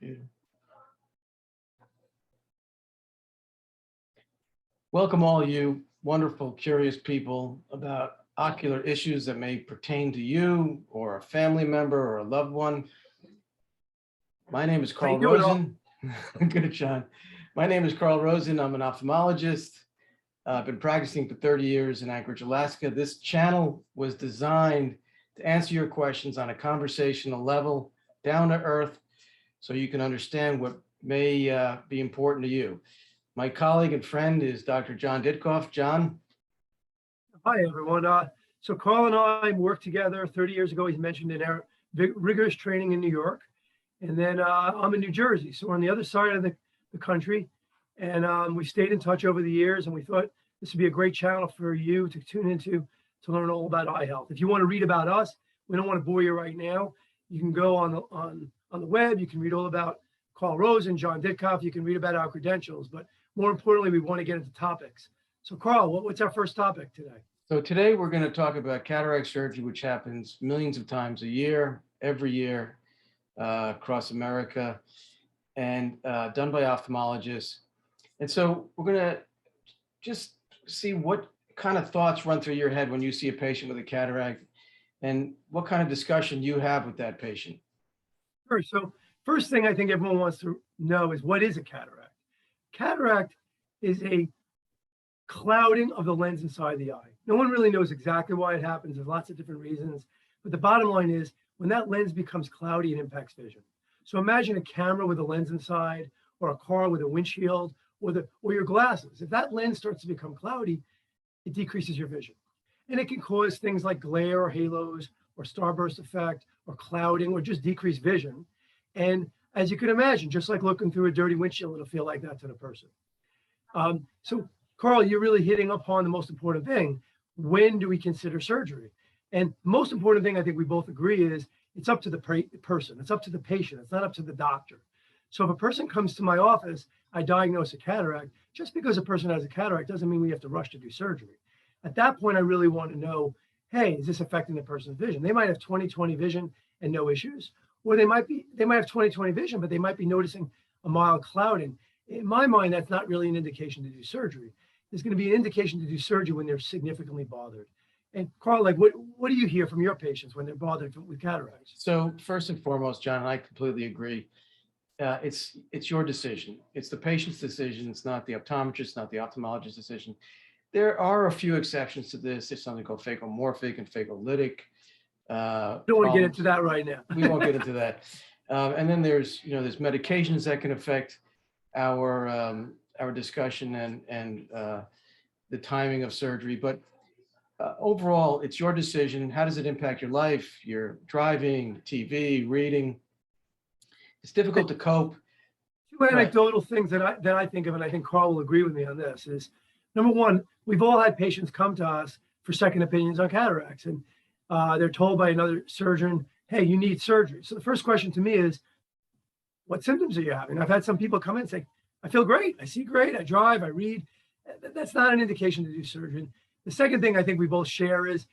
computer. Welcome all you wonderful, curious people about ocular issues that may pertain to you or a family member or a loved one. My name is Carl Rosen. Good, John. My name is Carl Rosen. I'm an ophthalmologist. I've been practicing for 30 years in Anchorage, Alaska. This channel was designed to answer your questions on a conversational level, down to earth, so you can understand what may be important to you. My colleague and friend is Dr. John Ditkoff. John. Hi, everyone. So Carl and I worked together 30 years ago, he's mentioned, in our rigorous training in New York. And then I'm in New Jersey. So we're on the other side of the country. And we stayed in touch over the years. And we thought this would be a great channel for you to tune into to learn all about eye health. If you want to read about us, we don't want to bore you right now. You can go on the web. You can read all about Carl Rosen, John Ditkoff. You can read about our credentials. But more importantly, we want to get into topics. So Carl, what's our first topic today? So today we're going to talk about cataract surgery, which happens millions of times a year, every year across America, and done by ophthalmologists. And so we're going to just see what kind of thoughts run through your head when you see a patient with a cataract and what kind of discussion you have with that patient. Sure. So first thing I think everyone wants to know is, what is a cataract? Cataract is a clouding of the lens inside the eye. No one really knows exactly why it happens. There's lots of different reasons. But the bottom line is, when that lens becomes cloudy, it impacts vision. So imagine a camera with a lens inside, or a car with a windshield, or your glasses. If that lens starts to become cloudy, it decreases your vision. And it can cause things like glare or halos or starburst effect or clouding or just decreased vision. And as you can imagine, just like looking through a dirty windshield, it'll feel like that to the person. So Carl, you're really hitting upon the most important thing. When do we consider surgery? And the most important thing I think we both agree is it's up to the person. It's up to the patient. It's not up to the doctor. So if a person comes to my office, I diagnose a cataract. Just because a person has a cataract doesn't mean we have to rush to do surgery. At that point, I really want to know, hey, is this affecting the person's vision? They might have 20/20 vision and no issues, or they might have 20/20 vision, but they might be noticing a mild clouding. In my mind, that's not really an indication to do surgery. There's going to be an indication to do surgery when they're significantly bothered. And Carl, like, what do you hear from your patients when they're bothered with cataracts? So first and foremost, John, and I completely agree. It's your decision. It's the patient's decision. It's not the optometrist, not the ophthalmologist's decision. There are a few exceptions to this. There's something called phacomorphic and phacolytic. Don't want to get into that right now. We won't get into that. And then there's medications that can affect our discussion and the timing of surgery. But overall, it's your decision. How does it impact your life? Your driving, TV, reading. It's difficult to cope. Two anecdotal things that I think of, and I think Carl will agree with me on this, is number one, we've all had patients come to us for second opinions on cataracts, and they're told by another surgeon, hey, you need surgery. So the first question to me is, what symptoms are you having? I've had some people come in and say, I feel great, I see great, I drive, I read. That's not an indication to do surgery. The second thing I think we both share is,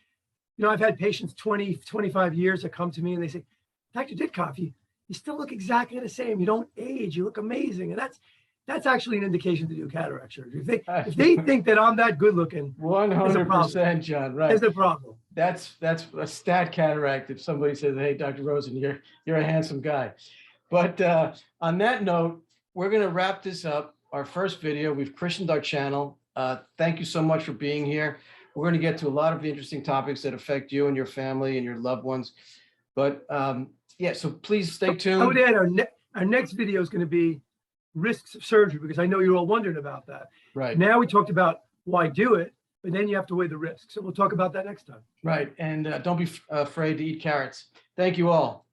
I've had patients 20, 25 years that come to me and they say, Dr. Ditkoff, you still look exactly the same. You don't age, you look amazing. And that's actually an indication to do cataract surgery. If they think that I'm that good looking, 100%, John, right. There's a problem. That's a stat cataract if somebody says, hey, Dr. Rosen, you're a handsome guy. But on that note, we're going to wrap this up. Our first video, we've christened our channel. Thank you so much for being here. We're going to get to a lot of interesting topics that affect you and your family and your loved ones. But yeah, so please stay tuned. I would add our next video is going to be risks of surgery, because I know you're all wondering about that. Right. Now we talked about why do it, but then you have to weigh the risks. So we'll talk about that next time. Right. And don't be afraid to eat carrots. Thank you all.